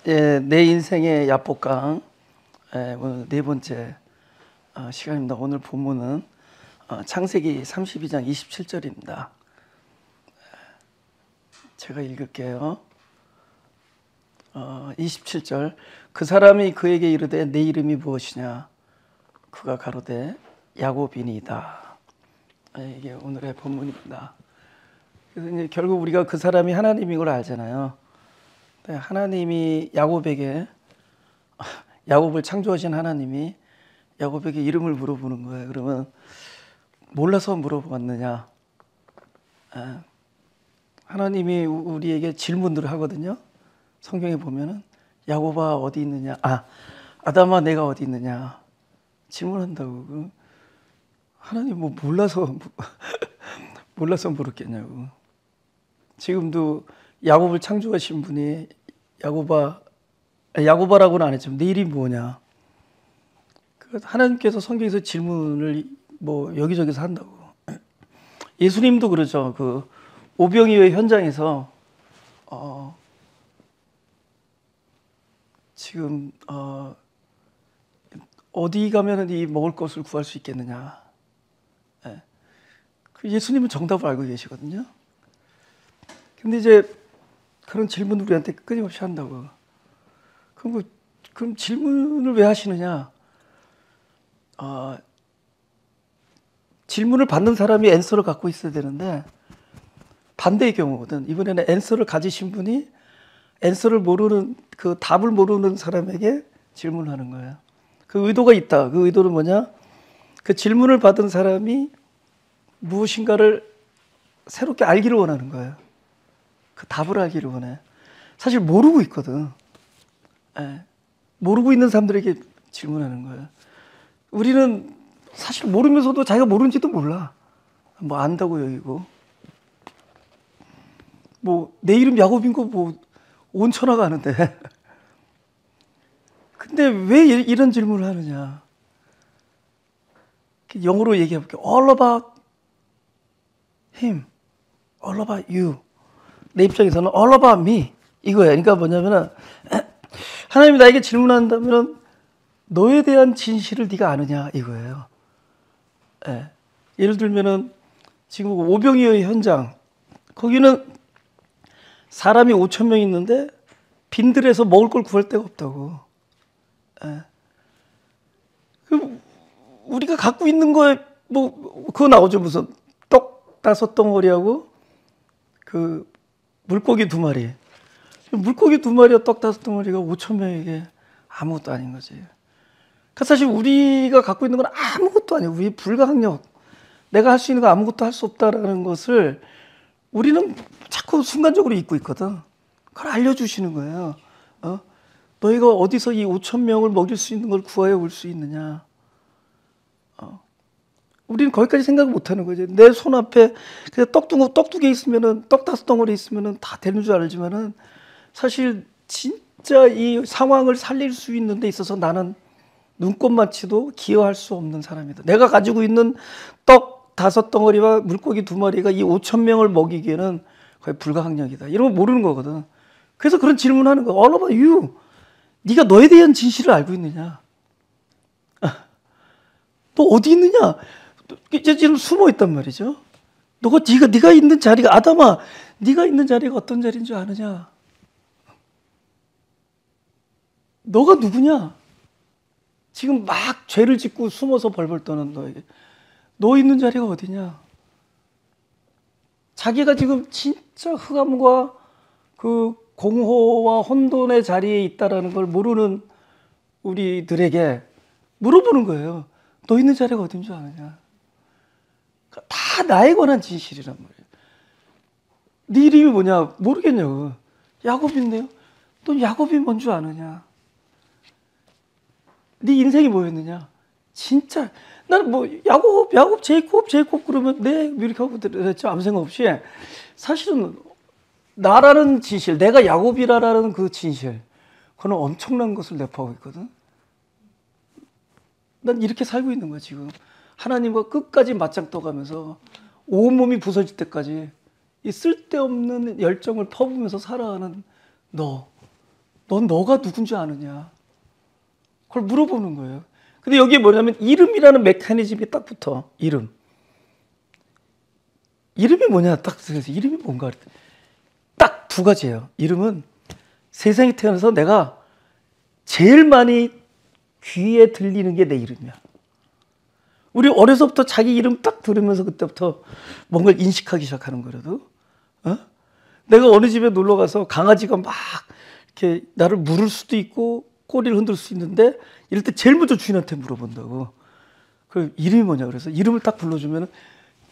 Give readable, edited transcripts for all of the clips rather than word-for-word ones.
예, 내 인생의 야복강, 오늘 네 번째 시간입니다. 오늘 본문은 창세기 32장 27절입니다. 제가 읽을게요. 27절. 그 사람이 그에게 이르되 내 이름이 무엇이냐? 그가 가로되 야곱이니이다. 이게 오늘의 본문입니다. 그래서 이제 결국 우리가 그 사람이 하나님인 걸 알잖아요. 하나님이 야곱을 창조하신 하나님이 야곱에게 이름을 물어보는 거예요. 그러면 몰라서 물어봤느냐? 하나님이 우리에게 질문들을 하거든요. 성경에 보면은 야곱아 어디 있느냐? 아담아 내가 어디 있느냐? 질문한다고. 하나님 뭐 몰라서 물었겠냐고. 지금도 야곱을 창조하신 분이 야곱아라고는 안 했지만 내 이름이 뭐냐? 하나님께서 성경에서 질문을 뭐 여기저기서 한다고. 예수님도 그러죠. 그 오병이어의 현장에서 지금 어디 가면은 이 먹을 것을 구할 수 있겠느냐? 예수님은 정답을 알고 계시거든요. 근데 이제 그런 질문을 우리한테 끊임없이 한다고. 그럼 질문을 왜 하시느냐? 질문을 받는 사람이 앤서를 갖고 있어야 되는데 반대의 경우거든. 이번에는 앤서를 가지신 분이 앤서를 모르는, 그 답을 모르는 사람에게 질문을 하는 거예요. 그 의도가 있다. 그 의도는 뭐냐? 그 질문을 받은 사람이 무엇인가를 새롭게 알기를 원하는 거예요. 그 답을 알기를 원해. 사실 모르고 있거든. 모르고 있는 사람들에게 질문하는 거예요. 우리는 사실 모르면서도 자기가 모르는지도 몰라. 뭐 안다고 여기고. 뭐 내 이름 야곱인 거 뭐 온 천하가 아는데. 근데 왜 이런 질문을 하느냐? 영어로 얘기해 볼게요. All about him. All about you. 내 입장에서는 all about me 이거예요. 그러니까 뭐냐면은 하나님이 나에게 질문한다면 너에 대한 진실을 네가 아느냐 이거예요. 예를 들면은 지금 오병이어의 현장, 거기는 사람이 5,000명 있는데 빈들에서 먹을 걸 구할 데가 없다고. 우리가 갖고 있는 거에 뭐 그거 나오죠. 무슨 떡 5덩어리하고 그 물고기 2마리. 물고기 2마리와 떡 5덩어리가 5,000명에게 아무것도 아닌 거지. 그러니까 사실 우리가 갖고 있는 건 아무것도 아니에요. 우리 불가항력. 내가 할 수 있는 거 아무것도 할 수 없다라는 것을 우리는 자꾸 순간적으로 잊고 있거든. 그걸 알려주시는 거예요. 너희가 어디서 이 5,000명을 먹일 수 있는 걸 구하여 올 수 있느냐. 우리는 거기까지 생각을 못 하는 거지. 내 손 앞에 그냥 떡 2개 있으면은, 떡 5덩어리 있으면은 다 되는 줄 알지만은 사실 진짜 이 상황을 살릴 수 있는 데 있어서 나는 눈꼽만치도 기여할 수 없는 사람이다. 내가 가지고 있는 떡 5덩어리와 물고기 2마리가 이 5,000명을 먹이기에는 거의 불가항력이다. 이런 거 모르는 거거든. 그래서 그런 질문하는 거야. All about you. 네가 너에 대한 진실을 알고 있느냐? 너 어디 있느냐? 이제 지금 숨어 있단 말이죠. 네가 있는 자리가, 아담아, 네가 있는 자리가 어떤 자리인 줄 아느냐? 너가 누구냐? 지금 막 죄를 짓고 숨어서 벌벌 떠는 너에게. 너 있는 자리가 어디냐? 자기가 지금 진짜 흑암과 그 공허와 혼돈의 자리에 있다라는 걸 모르는 우리들에게 물어보는 거예요. 너 있는 자리가 어딘 줄 아느냐? 다 나에 관한 진실이란 말이에요. 네 이름이 뭐냐? 모르겠냐고. 야곱인데요? 넌 야곱이 뭔 줄 아느냐? 네 인생이 뭐였느냐? 진짜 나는 뭐 야곱, 제이콥 그러면 네 이렇게 하고 들었죠. 아무 생각 없이. 사실은 나라는 진실, 내가 야곱이라는 그 진실, 그거는 엄청난 것을 내포하고 있거든. 난 이렇게 살고 있는 거야 지금. 하나님과 끝까지 맞짱 떠가면서 온몸이 부서질 때까지 이 쓸데없는 열정을 퍼부으면서 살아가는 너. 넌 너가 누군지 아느냐? 그걸 물어보는 거예요. 근데 여기에 뭐냐면 이름이라는 메커니즘이 딱 붙어. 이름이 뭐냐? 딱 생각해서 이름이 뭔가 딱 두 가지예요. 이름은 세상에 태어나서 내가 제일 많이 귀에 들리는 게 내 이름이야. 우리 어려서부터 자기 이름 딱 들으면서 그때부터 뭔가를 인식하기 시작하는 거라도, 내가 어느 집에 놀러 가서 강아지가 막 이렇게 나를 물을 수도 있고 꼬리를 흔들 수 있는데 이럴 때 제일 먼저 주인한테 물어본다고. 그 이름이 뭐냐 그래서 이름을 딱 불러주면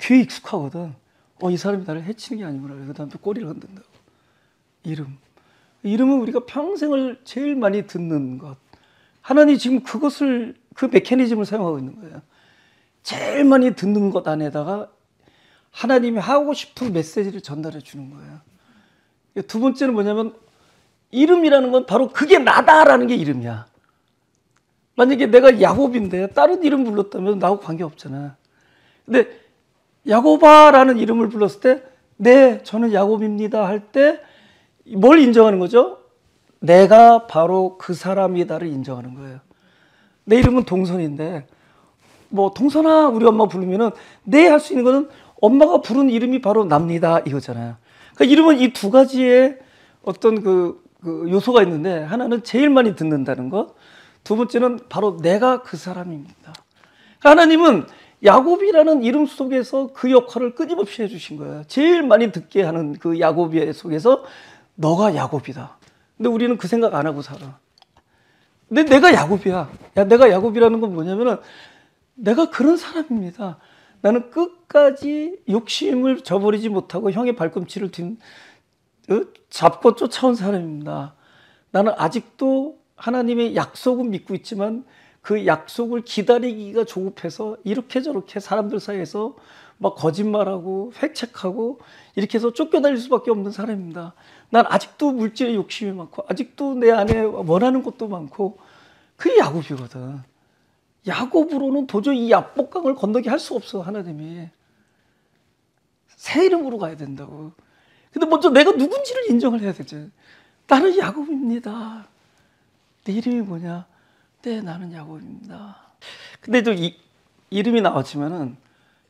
귀에 익숙하거든. 이 사람이 나를 해치는 게 아니구나. 그 다음에 꼬리를 흔든다고. 이름은 우리가 평생을 제일 많이 듣는 것. 하나님 지금 그것을 그 메커니즘을 사용하고 있는 거예요. 제일 많이 듣는 것 안에다가 하나님이 하고 싶은 메시지를 전달해 주는 거예요. 두 번째는 뭐냐면 이름이라는 건 바로 그게 나다라는 게 이름이야. 만약에 내가 야곱인데 다른 이름 불렀다면 나하고 관계없잖아. 근데 야곱아라는 이름을 불렀을 때 네, 저는 야곱입니다 할 때 뭘 인정하는 거죠? 내가 바로 그 사람이다를 인정하는 거예요. 내 이름은 동선인데 뭐 동선아 우리 엄마 부르면은 네 할 수 있는 거는 엄마가 부른 이름이 바로 납니다 이거잖아요. 그러니까 이름은 이 두 가지의 어떤 그 요소가 있는데 하나는 제일 많이 듣는다는 것, 두 번째는 바로 내가 그 사람입니다. 그러니까 하나님은 야곱이라는 이름 속에서 그 역할을 끊임없이 해주신 거예요. 제일 많이 듣게 하는 그 야곱의 속에서 너가 야곱이다. 근데 우리는 그 생각 안 하고 살아. 근데 내가 야곱이야. 내가 야곱이라는 건 뭐냐면은 내가 그런 사람입니다. 나는 끝까지 욕심을 저버리지 못하고 형의 발꿈치를 잡고 쫓아온 사람입니다. 나는 아직도 하나님의 약속은 믿고 있지만 그 약속을 기다리기가 조급해서 이렇게 저렇게 사람들 사이에서 막 거짓말하고 획책하고 이렇게 해서 쫓겨다닐 수밖에 없는 사람입니다. 난 아직도 물질의 욕심이 많고 아직도 내 안에 원하는 것도 많고 그게 야곱이거든. 야곱으로는 도저히 이 야복강을 건너게 할 수 없어. 하나님이 새 이름으로 가야 된다고. 근데 먼저 내가 누군지를 인정을 해야 되지. 나는 야곱입니다. 내 이름이 뭐냐? 네, 나는 야곱입니다. 근데 또 이름이 나왔지만은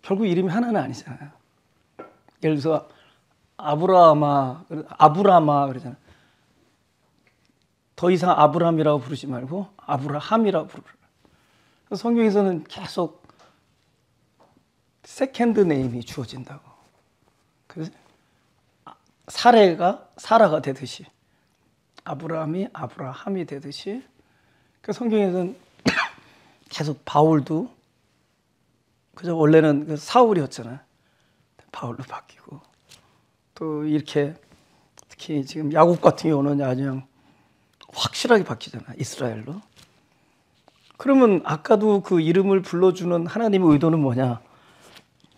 결국 이름이 하나는 아니잖아요. 예를 들어서 아브라마 그러잖아요. 더 이상 아브람이라고 부르지 말고 아브라함이라고 부르라. 성경에서는 계속 세컨드 네임이 주어진다고. 그래서 사라가 되듯이 아브라함이 아브라함이 되듯이 그 성경에서는 계속 바울도 그저 원래는 그 사울이었잖아요. 바울로 바뀌고 또 이렇게 특히 지금 야곱 같은 경우는 아주 확실하게 바뀌잖아. 이스라엘로. 그러면 아까도 그 이름을 불러주는 하나님의 의도는 뭐냐?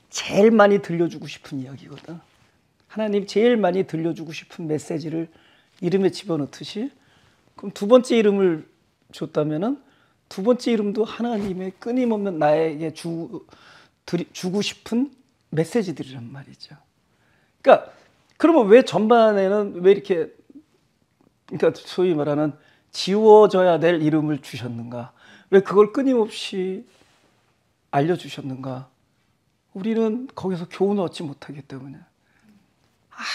제일 많이 들려주고 싶은 이야기거든. 하나님 제일 많이 들려주고 싶은 메시지를 이름에 집어넣듯이 그럼 두 번째 이름을 줬다면은 두 번째 이름도 하나님의 끊임없는 나에게 주고 싶은 메시지들이란 말이죠. 그러니까 그러면 왜 전반에는 왜 이렇게 그러니까 소위 말하는 지워져야 될 이름을 주셨는가? 왜 그걸 끊임없이 알려주셨는가? 우리는 거기서 교훈을 얻지 못하기 때문에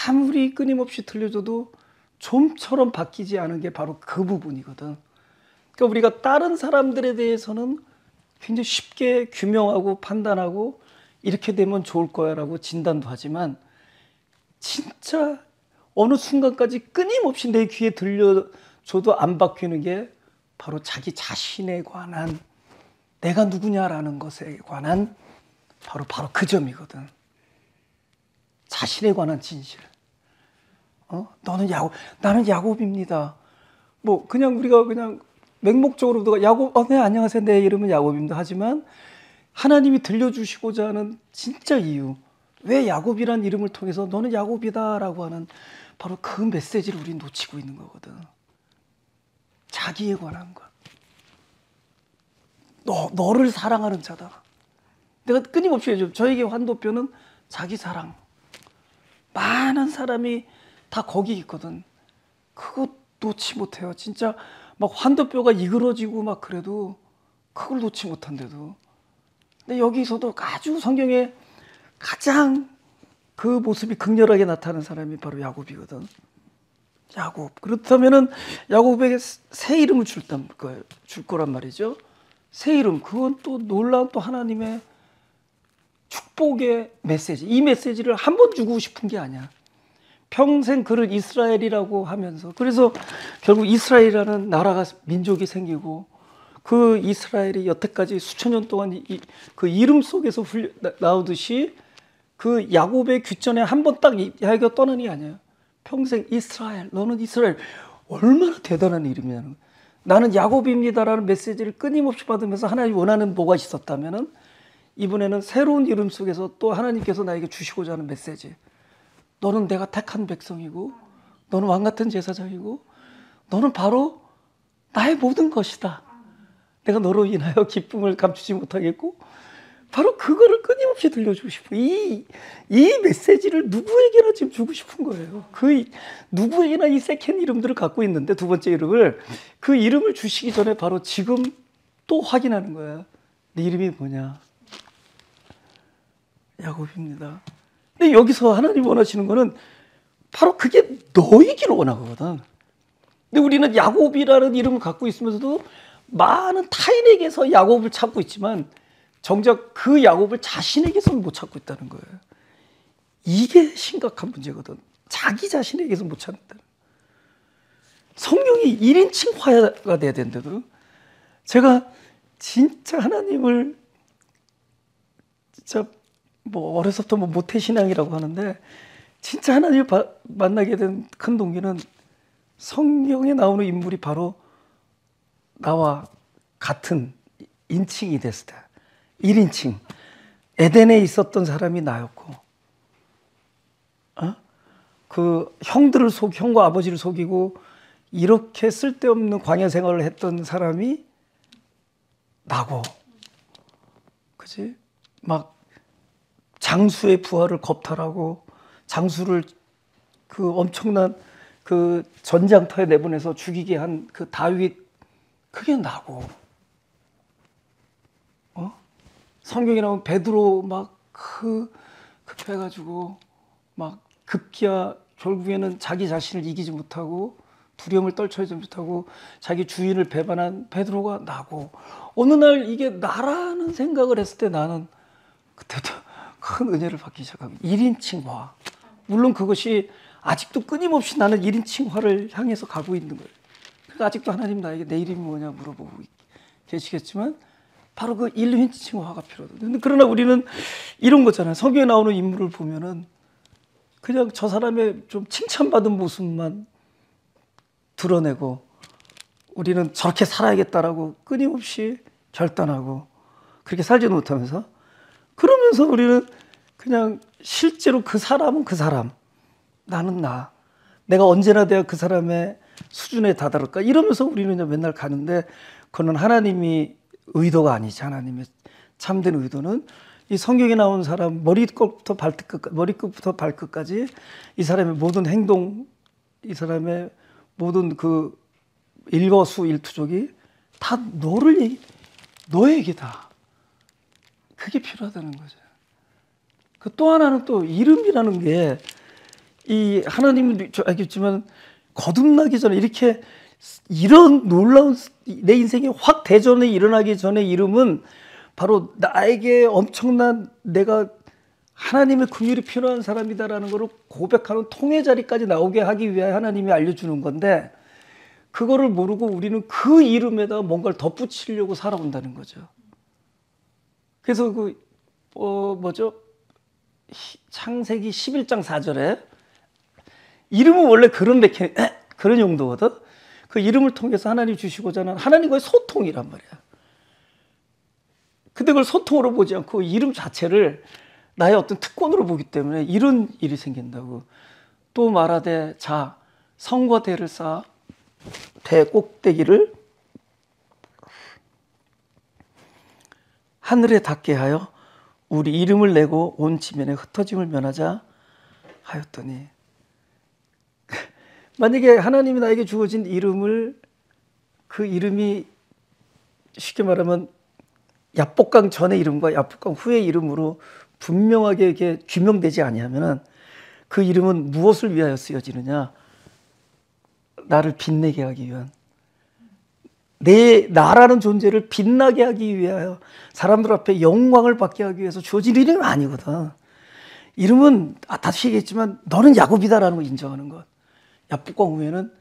아무리 끊임없이 들려줘도 좀처럼 바뀌지 않은 게 바로 그 부분이거든. 그러니까 우리가 다른 사람들에 대해서는 굉장히 쉽게 규명하고 판단하고 이렇게 되면 좋을 거야 라고 진단도 하지만 진짜 어느 순간까지 끊임없이 내 귀에 들려줘도 안 바뀌는 게 바로 자기 자신에 관한 내가 누구냐라는 것에 관한 바로 그 점이거든. 자신에 관한 진실. 나는 야곱입니다. 뭐 그냥 우리가 그냥 맹목적으로 누가 야곱, 네 안녕하세요, 내 이름은 야곱입니다. 하지만 하나님이 들려주시고자 하는 진짜 이유, 왜 야곱이란 이름을 통해서 너는 야곱이다라고 하는 바로 그 메시지를 우리 놓치고 있는 거거든. 자기에 관한 것. 너를 사랑하는 자다. 내가 끊임없이 해줘. 저에게 환도표는 자기 사랑. 많은 사람이 다 거기 있거든. 그거 놓지 못해요. 진짜 막 환도뼈가 이그러지고 막 그래도 그걸 놓지 못한대도. 근데 여기서도 아주 성경에 가장 그 모습이 극렬하게 나타나는 사람이 바로 야곱이거든. 야곱. 그렇다면은 야곱에게 새 이름을 줄 거란 말이죠. 새 이름. 그건 또 놀라운 또 하나님의 축복의 메시지. 이 메시지를 한 번 주고 싶은 게 아니야. 평생 그를 이스라엘이라고 하면서, 그래서 결국 이스라엘이라는 나라가, 민족이 생기고, 그 이스라엘이 여태까지 수천 년 동안 그 이름 속에서 나오듯이 그 야곱의 귀전에 한 번 딱 야곱이 떠나는 게 아니에요. 평생 이스라엘, 너는 이스라엘. 얼마나 대단한 이름이냐는 거예요. 나는 야곱입니다라는 메시지를 끊임없이 받으면서 하나님이 원하는 뭐가 있었다면은, 이번에는 새로운 이름 속에서 또 하나님께서 나에게 주시고자 하는 메시지. 너는 내가 택한 백성이고, 너는 왕 같은 제사장이고, 너는 바로 나의 모든 것이다. 내가 너로 인하여 기쁨을 감추지 못하겠고, 바로 그거를 끊임없이 들려주고 싶어. 이 메시지를 누구에게나 지금 주고 싶은 거예요. 누구에게나 이 세컨 이름들을 갖고 있는데, 두 번째 이름을, 그 이름을 주시기 전에 바로 지금 또 확인하는 거야. 네 이름이 뭐냐? 야곱입니다. 근데 여기서 하나님 원하시는 거는 바로 그게 너이기를 원하거든. 근데 우리는 야곱이라는 이름을 갖고 있으면서도 많은 타인에게서 야곱을 찾고 있지만, 정작 그 야곱을 자신에게서는 못 찾고 있다는 거예요. 이게 심각한 문제거든. 자기 자신에게서 못 찾는다. 성령이 1인칭화가 돼야 된다고. 제가 진짜 하나님을 진짜 뭐 어려서부터 뭐 모태신앙이라고 하는데, 진짜 하나님을 만나게 된 큰 동기는 성경에 나오는 인물이 바로 나와 같은 인칭이 됐을 때, 1인칭. 에덴에 있었던 사람이 나였고, 그 형과 아버지를 속이고 이렇게 쓸데없는 광야 생활을 했던 사람이 나고, 그지? 막 장수의 부하를 겁탈하고, 장수를 그 엄청난 그 전장터에 내보내서 죽이게 한 그 다윗, 그게 나고, 성경에 나오면 베드로 막 급해가지고 막 급기야 결국에는 자기 자신을 이기지 못하고 두려움을 떨쳐지 못하고 자기 주인을 배반한 베드로가 나고, 어느 날 이게 나라는 생각을 했을 때 나는 그때부터 큰 은혜를 받기 시작하고, 1인칭화. 물론 그것이 아직도 끊임없이 나는 1인칭화를 향해서 가고 있는 거예요. 그러니까 아직도 하나님 나에게 내 이름이 뭐냐 물어보고 계시겠지만, 바로 그 1인칭화가 필요하다. 그러나 우리는 이런 거잖아요. 성경에 나오는 인물을 보면은 그냥 저 사람의 좀 칭찬받은 모습만 드러내고, 우리는 저렇게 살아야겠다라고 끊임없이 결단하고 그렇게 살지 못하면서, 그러면서 우리는 그냥 실제로 그 사람은 그 사람, 나는 나, 내가 언제나 내가 그 사람의 수준에 다다를까 이러면서 우리는 맨날 가는데, 그건 하나님이 의도가 아니지. 하나님의 참된 의도는 이 성경에 나온 사람 머리끝부터 발끝까지 이 사람의 모든 행동, 이 사람의 모든 그 일거수일투족이 다 너에게다. 그게 필요하다는 거죠. 그 또 하나는 또 이름이라는 게, 이 하나님은 알겠지만 거듭나기 전에 이렇게 이런 놀라운 내 인생에 확 대전이 일어나기 전에 이름은 바로 나에게 엄청난, 내가 하나님의 긍휼이 필요한 사람이다라는 것을 고백하는 통해 자리까지 나오게 하기 위해 하나님이 알려주는 건데, 그거를 모르고 우리는 그 이름에다 뭔가를 덧붙이려고 살아온다는 거죠. 그래서 창세기 11장 4절에 이름은 원래 그런 용도거든. 그 이름을 통해서 하나님 주시고자 하는 하나님과의 소통이란 말이야. 근데 그걸 소통으로 보지 않고 이름 자체를 나의 어떤 특권으로 보기 때문에 이런 일이 생긴다고. 또 말하되, 자, 성과 대를 쌓아 대 꼭대기를 하늘에 닿게 하여 우리 이름을 내고 온 지면에 흩어짐을 면하자 하였더니, 만약에 하나님이 나에게 주어진 이름을 그 이름이 쉽게 말하면 야복강 전의 이름과 야복강 후의 이름으로 분명하게 이렇게 규명되지 아니하면은 그 이름은 무엇을 위하여 쓰여지느냐? 나를 빛내게 하기 위한, 나라는 존재를 빛나게 하기 위하여 사람들 앞에 영광을 받게 하기 위해서 주어진 이름은 아니거든. 이름은 다시 얘기했지만 너는 야곱이다라는 걸 인정하는 것. 야복강 후에는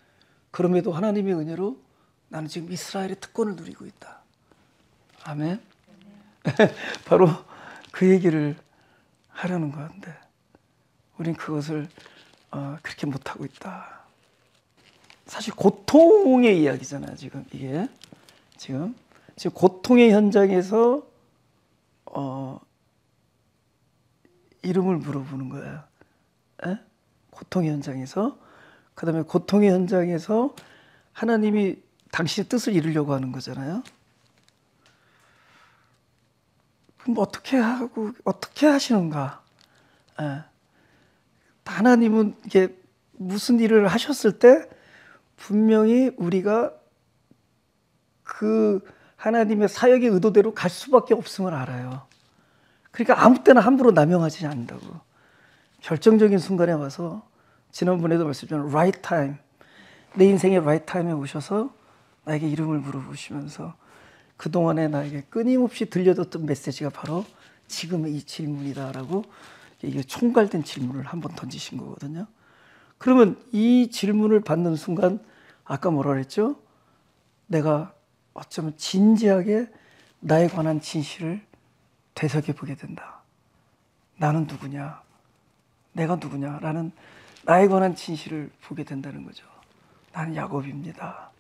그럼에도 하나님의 은혜로 나는 지금 이스라엘의 특권을 누리고 있다. 아멘. 바로 그 얘기를 하려는 건데 우린 그것을 그렇게 못하고 있다. 사실 고통의 이야기잖아요. 지금 이게 지금 고통의 현장에서 이름을 물어보는 거예요. 에? 고통의 현장에서, 그 다음에 고통의 현장에서 하나님이 당신의 뜻을 이루려고 하는 거잖아요. 그럼 어떻게 하시는가? 에. 하나님은 이게 무슨 일을 하셨을 때 분명히 우리가 그 하나님의 사역의 의도대로 갈 수밖에 없음을 알아요. 그러니까 아무 때나 함부로 남용하지 않는다고. 결정적인 순간에 와서 지난번에도 말씀드렸지만 right time, 내 인생의 right time에 오셔서 나에게 이름을 물어보시면서 그동안에 나에게 끊임없이 들려줬던 메시지가 바로 지금의 이 질문이다라고 이게 총괄된 질문을 한번 던지신 거거든요. 그러면 이 질문을 받는 순간 아까 뭐라 그랬죠? 내가 어쩌면 진지하게 나에 관한 진실을 되새겨보게 된다. 나는 누구냐? 내가 누구냐? 라는 나에 관한 진실을 보게 된다는 거죠. 나는 야곱입니다.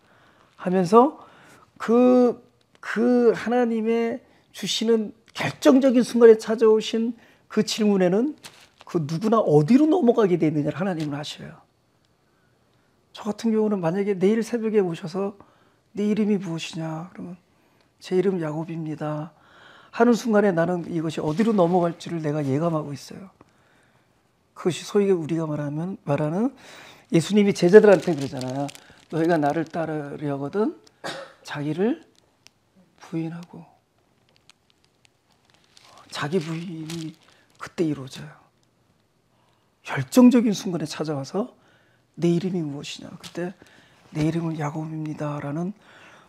하면서 그 하나님의 주시는 결정적인 순간에 찾아오신 그 질문에는 그 누구나 어디로 넘어가게 되어 있느냐를 하나님은 아셔요. 저 같은 경우는 만약에 내일 새벽에 오셔서 네 이름이 무엇이냐? 그러면 제 이름 야곱입니다. 하는 순간에 나는 이것이 어디로 넘어갈지를 내가 예감하고 있어요. 그것이 소위 우리가 말하는 예수님이 제자들한테 그러잖아요. 너희가 나를 따르려거든 자기를 부인하고. 자기 부인이 그때 이루어져요. 결정적인 순간에 찾아와서 내 이름이 무엇이냐. 그때 내 이름은 야곱입니다라는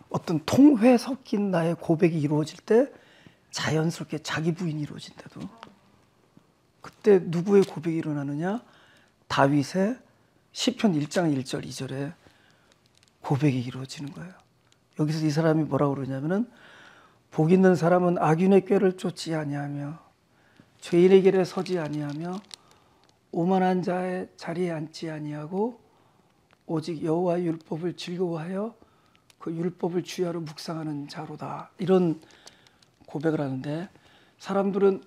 어떤 통회 섞인 나의 고백이 이루어질 때 자연스럽게 자기 부인이 이루어진대도. 그때 누구의 고백이 일어나느냐? 다윗의 시편 1장 1절 2절에 고백이 이루어지는 거예요. 여기서 이 사람이 뭐라고 그러냐면은 복 있는 사람은 악인의 꾀를 쫓지 아니하며 죄인의 길에 서지 아니하며 오만한 자의 자리에 앉지 아니하고 오직 여호와의 율법을 즐거워하여 그 율법을 주야로 묵상하는 자로다. 이런 고백을 하는데 사람들은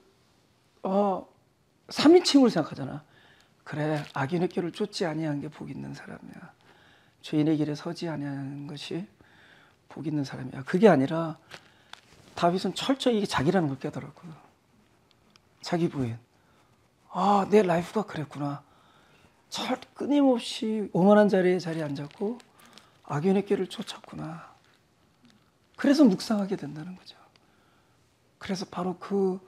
3인칭으로 생각하잖아. 그래, 악인의 길을 쫓지 아니하는 게 복 있는 사람이야. 죄인의 길에 서지 아니하는 것이 복 있는 사람이야. 그게 아니라 다윗은 철저히 이게 자기라는 걸 깨달았거든. 자기 부인. 내 라이프가 그랬구나. 끊임없이 오만한 자리에 앉았고 악인의 길을 쫓았구나. 그래서 묵상하게 된다는 거죠. 그래서 바로 그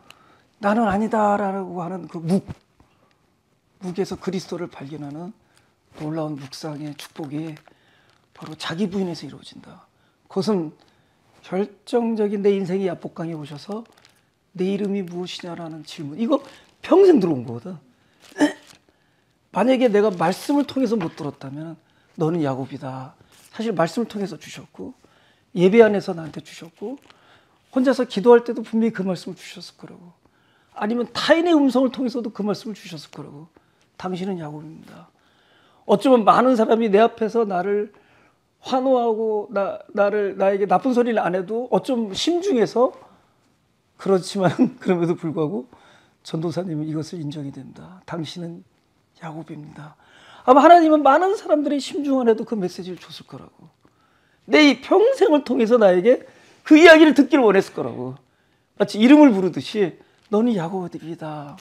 나는 아니다라고 하는 그 묵에서 그리스도를 발견하는 놀라운 묵상의 축복이 바로 자기 부인에서 이루어진다. 그것은 결정적인 내 인생의 야복강에 오셔서 내 이름이 무엇이냐라는 질문. 이거 평생 들어온 거거든. 만약에 내가 말씀을 통해서 못 들었다면 너는 야곱이다. 사실 말씀을 통해서 주셨고 예배 안에서 나한테 주셨고 혼자서 기도할 때도 분명히 그 말씀을 주셨을 거라고. 아니면 타인의 음성을 통해서도 그 말씀을 주셨을 거라고. 당신은 야곱입니다. 어쩌면 많은 사람이 내 앞에서 나를 환호하고 나에게 나쁜 소리를 안 해도 어쩜 심중에서 그렇지만 그럼에도 불구하고 전도사님은 이것을 인정이 된다. 당신은 야곱입니다. 아마 하나님은 많은 사람들이 심중 안에도 그 메시지를 줬을 거라고. 내 이 평생을 통해서 나에게 그 이야기를 듣기를 원했을 거라고. 마치 이름을 부르듯이 너는 야곱이다.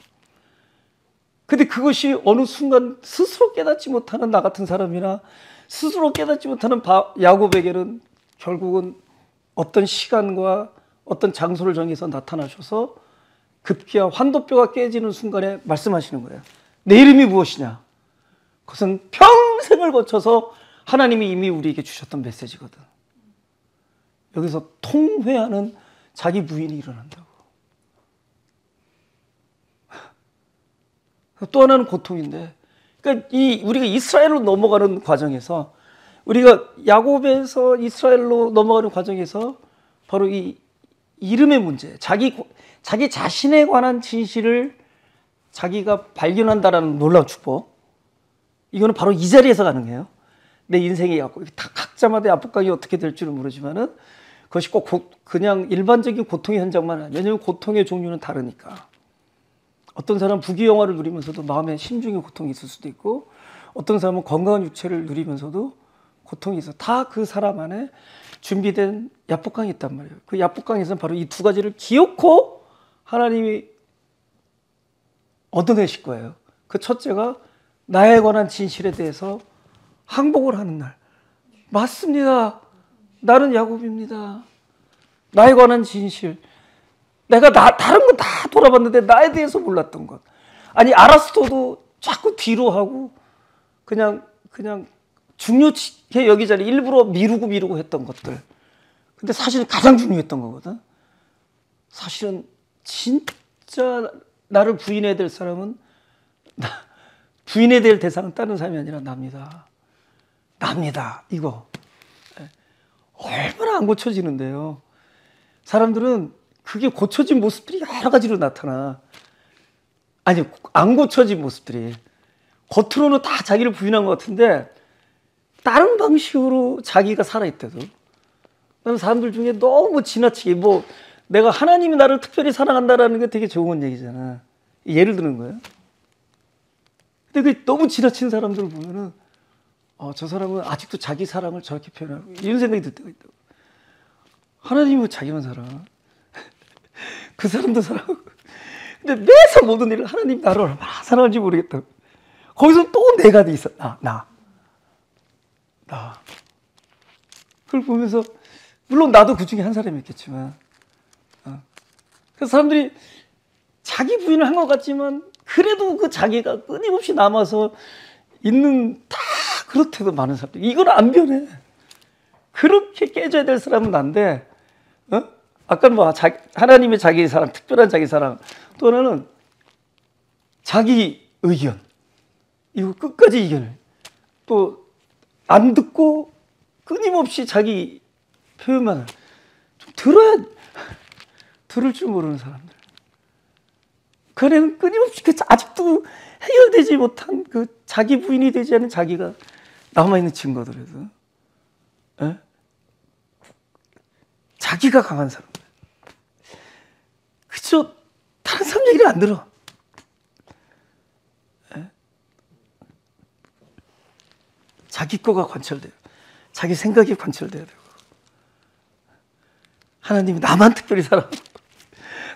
근데 그것이 어느 순간 스스로 깨닫지 못하는 나 같은 사람이나 스스로 깨닫지 못하는 야곱에게는 결국은 어떤 시간과 어떤 장소를 정해서 나타나셔서 급기야 환도뼈가 깨지는 순간에 말씀하시는 거예요. 내 이름이 무엇이냐? 그것은 평생을 거쳐서 하나님이 이미 우리에게 주셨던 메시지거든. 여기서 통회하는 자기 부인이 일어난다고. 또 하나는 고통인데, 그러니까 우리가 이스라엘로 넘어가는 과정에서, 우리가 야곱에서 이스라엘로 넘어가는 과정에서 바로 이 이름의 문제, 자기 자신에 관한 진실을 자기가 발견한다라는 놀라운 축복. 이거는 바로 이 자리에서 가능해요. 내 인생의 각자마다의 압박감이 어떻게 될지는 모르지만은 그것이 꼭 그냥 일반적인 고통의 현장만 아니에요. 왜냐하면 고통의 종류는 다르니까. 어떤 사람은 부귀영화를 누리면서도 마음에 심중의 고통이 있을 수도 있고, 어떤 사람은 건강한 육체를 누리면서도 고통이 있어. 다 그 사람 안에 준비된 야복강이 있단 말이에요. 그 야복강에서는 바로 이 두 가지를 기어코 하나님이 얻어내실 거예요. 그 첫째가 나에 관한 진실에 대해서 항복을 하는 날. 맞습니다. 나는 야곱입니다. 나에 관한 진실. 내가 다른 건 다 돌아봤는데 나에 대해서 몰랐던 것. 아니 알았어도 자꾸 뒤로 하고 그냥 중요하게 여기자니 일부러 미루고 했던 것들. 근데 사실은 가장 중요했던 거거든. 사실은 진짜 나를 부인해야 될 사람은 부인해야 될 대상은 다른 사람이 아니라 납니다. 이거. 얼마나 안 고쳐지는데요. 사람들은 그게 고쳐진 모습들이 여러 가지로 나타나. 아니, 안 고쳐진 모습들이. 겉으로는 다 자기를 부인한 것 같은데 다른 방식으로 자기가 살아있대도. 나는 사람들 중에 너무 지나치게 내가 하나님이 나를 특별히 사랑한다라는 게 되게 좋은 얘기잖아. 예를 드는 거예요. 근데 그 너무 지나친 사람들을 보면은 저 사람은 아직도 자기 사랑을 저렇게 표현하고 이런 생각이 들 때가 있다고. 하나님은 자기만 사랑하나? 그 사람도 사랑하고. 근데 매사 모든 일을 하나님 나를 얼마나 사랑하는지 모르겠다고. 거기서 또 내가 돼 있어. 나. 그걸 보면서 물론 나도 그 중에 한 사람이었겠지만 그래서 사람들이 자기 부인을 한 것 같지만 그래도 그 자기가 끊임없이 남아서 있는 다 그렇대도 많은 사람들. 이건 안 변해. 그렇게 깨져야 될 사람은 난데 아까는 하나님의 자기 사랑, 특별한 자기 사랑. 또 하나는 자기 의견. 이거 끝까지 의견을. 또 안 듣고 끊임없이 자기 표현만 좀 들을 줄 모르는 사람들. 그 안에는 끊임없이 아직도 해결되지 못한 그 자기 부인이 되지 않은 자기가 남아있는 증거들에서 자기가 강한 사람들. 그쵸? 다른 사람 얘기를 안 들어. 자기 거가 관철돼요. 자기 생각이 관철돼야 되고. 하나님이 나만 특별히 사랑하고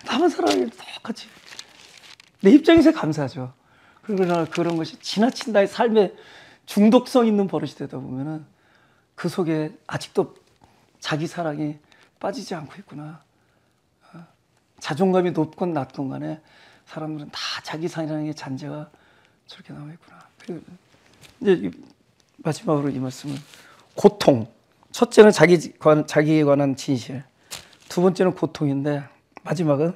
나만 사랑하면 똑같이. 내 입장에서 감사하죠. 그러나 그런 것이 지나친 나의 삶에 중독성 있는 버릇이 되다 보면은 그 속에 아직도 자기 사랑이 빠지지 않고 있구나. 자존감이 높건 낮건 간에 사람들은 다 자기 사랑의 잔재가 저렇게 남아 있구나. 그리고 이제 마지막으로 이 말씀은 고통. 첫째는 자기에 관한 진실. 두 번째는 고통인데 마지막은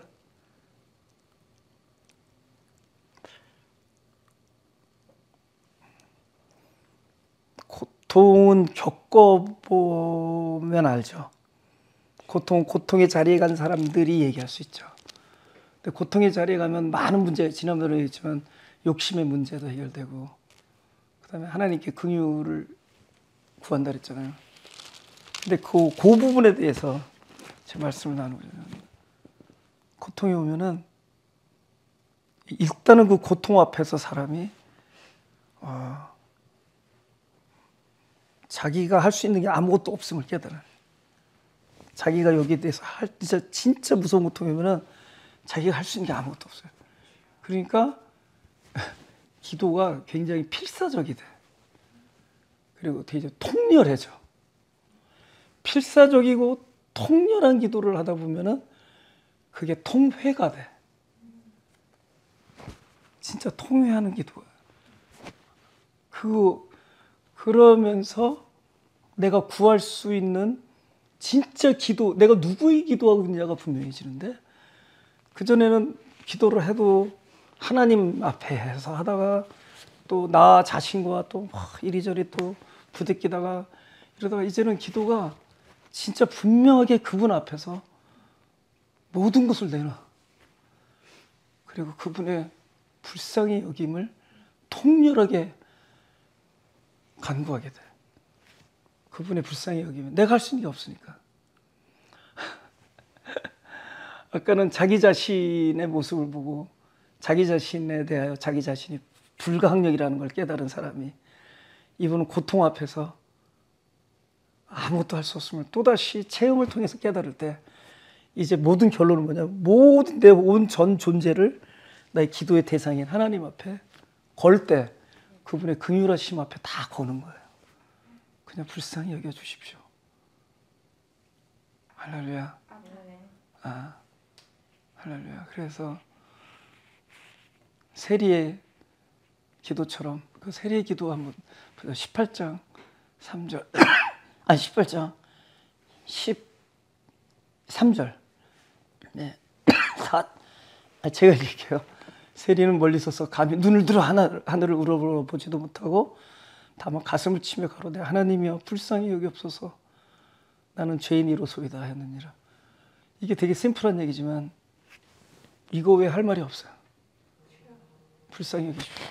고통은 겪어보면 알죠. 고통의 자리에 간 사람들이 얘기할 수 있죠. 근데 고통의 자리에 가면 많은 문제, 지난번에 얘기했지만 욕심의 문제도 해결되고, 그 다음에 하나님께 긍휼을 구한다 그랬잖아요. 근데 그 부분에 대해서 제 말씀을 나누고자 합니다. 고통이 오면은 일단은 그 고통 앞에서 사람이 자기가 할 수 있는 게 아무것도 없음을 깨달아요. 자기가 여기에 대해서 진짜 무서운 고통이면은 자기가 할 수 있는 게 아무것도 없어요. 그러니까 기도가 굉장히 필사적이 돼. 그리고 되게 통렬해져. 필사적이고 통렬한 기도를 하다 보면은 그게 통회가 돼. 진짜 통회하는 기도야. 그러면서 내가 구할 수 있는 진짜 기도, 내가 누구의 기도하고 있느냐가 분명해지는데, 그전에는 기도를 해도 하나님 앞에 해서 하다가 또 나 자신과 또 이리저리 또 부대끼다가 이러다가 이제는 기도가 진짜 분명하게 그분 앞에서 모든 것을 내놔. 그리고 그분의 불쌍히 여김을 통렬하게 간구하게 돼. 그분의 불쌍히 여기면 내가 할 수 있는 게 없으니까. 아까는 자기 자신의 모습을 보고 자기 자신에 대하여 자기 자신이 불가항력이라는 걸 깨달은 사람이, 이분은 고통 앞에서 아무것도 할 수 없음을 또다시 체험을 통해서 깨달을 때 이제 모든 결론은 뭐냐면 모든 내 온 전 존재를 나의 기도의 대상인 하나님 앞에 걸 때 그분의 긍휼하심 앞에 다 거는 거예요. 그냥 불쌍히 여겨주십시오. 할렐루야. 할렐루야. 그래서 세리의 기도처럼 그 세리의 기도 한번 18장 3절 아니 18장 13절 네. 제가 읽을게요. 세리는 멀리 서서 감히 눈을 들어 하늘을 우러러보지도 못하고 다만 가슴을 치며 가로되 하나님이여 불쌍히 여기옵소서 나는 죄인이로소이다 하였느니라. 이게 되게 심플한 얘기지만 이거 외에 할 말이 없어요. 불쌍히 여기십시오.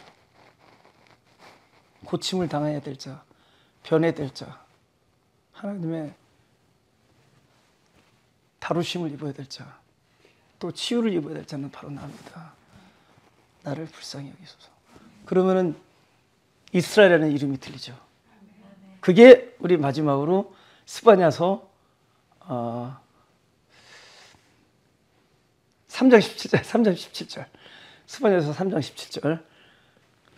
고침을 당해야 될 자, 변해야 될 자, 하나님의 다루심을 입어야 될 자, 또 치유를 입어야 될 자는 바로 나입니다. 나를 불쌍히 여기소서. 그러면은 이스라엘이라는 이름이 들리죠. 그게 우리 마지막으로 스바냐서 3장 17절. 스바냐서 3장 17절.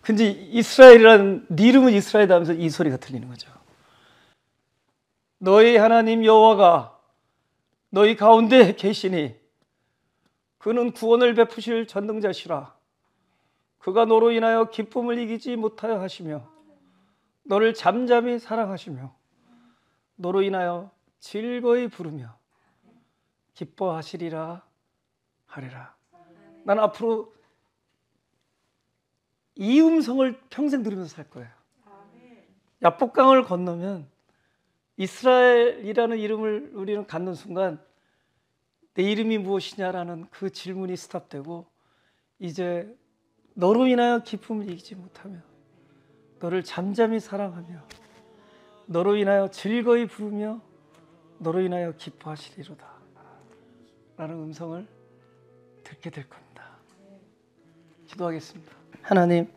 근데 이스라엘이라는 네 이름은 이스라엘이다 하면서 이 소리가 들리는 거죠. 너희 하나님 여호와가 너희 가운데 계시니 그는 구원을 베푸실 전능자시라. 그가 너로 인하여 기쁨을 이기지 못하여 하시며 너를 잠잠히 사랑하시며 너로 인하여 즐거이 부르며 기뻐하시리라 하리라. 나는 앞으로 이 음성을 평생 들으면서 살 거예요. 야복강을 건너면 이스라엘이라는 이름을 우리는 갖는 순간 내 이름이 무엇이냐라는 그 질문이 스탑되고 이제 너로 인하여 기쁨을 이기지 못하며 너를 잠잠히 사랑하며 너로 인하여 즐거이 부르며 너로 인하여 기뻐하시리로다 라는 음성을 듣게 될 겁니다. 기도하겠습니다. 하나님,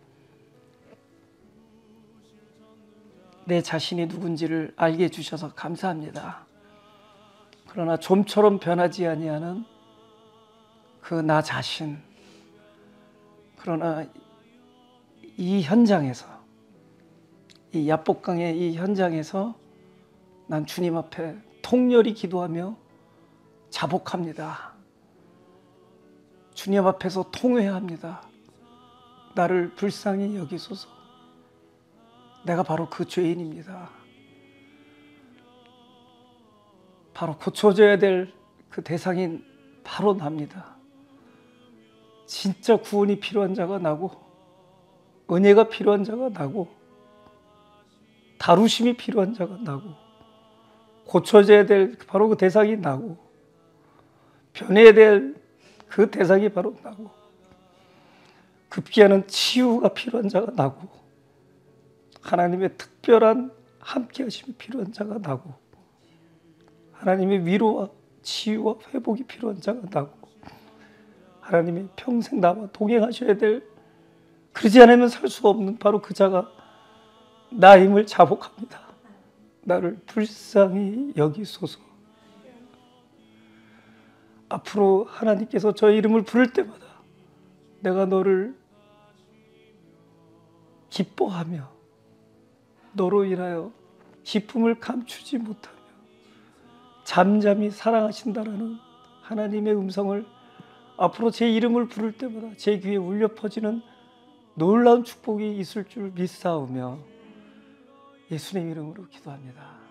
내 자신이 누군지를 알게 해주셔서 감사합니다. 그러나 좀처럼 변하지 아니하는 그 나 자신, 그러나 이 현장에서, 이 야복강의 이 현장에서 난 주님 앞에 통렬히 기도하며 자복합니다. 주님 앞에서 통회합니다. 나를 불쌍히 여기소서. 내가 바로 그 죄인입니다. 바로 고쳐져야 될 그 대상인 바로 납니다. 진짜 구원이 필요한 자가 나고 은혜가 필요한 자가 나고 다루심이 필요한 자가 나고 고쳐져야 될 바로 그 대상이 나고 변해야 될 그 대상이 바로 나고 급기야는 치유가 필요한 자가 나고 하나님의 특별한 함께 하심이 필요한 자가 나고 하나님의 위로와 치유와 회복이 필요한 자가 나고 하나님이 평생 나와 동행하셔야 될, 그러지 않으면 살 수가 없는 바로 그 자가 나임을 자복합니다. 나를 불쌍히 여기소서. 앞으로 하나님께서 저의 이름을 부를 때마다 내가 너를 기뻐하며 너로 인하여 기쁨을 감추지 못하며 잠잠히 사랑하신다라는 하나님의 음성을 앞으로 제 이름을 부를 때마다 제 귀에 울려 퍼지는 놀라운 축복이 있을 줄 믿사오며 예수님 이름으로 기도합니다.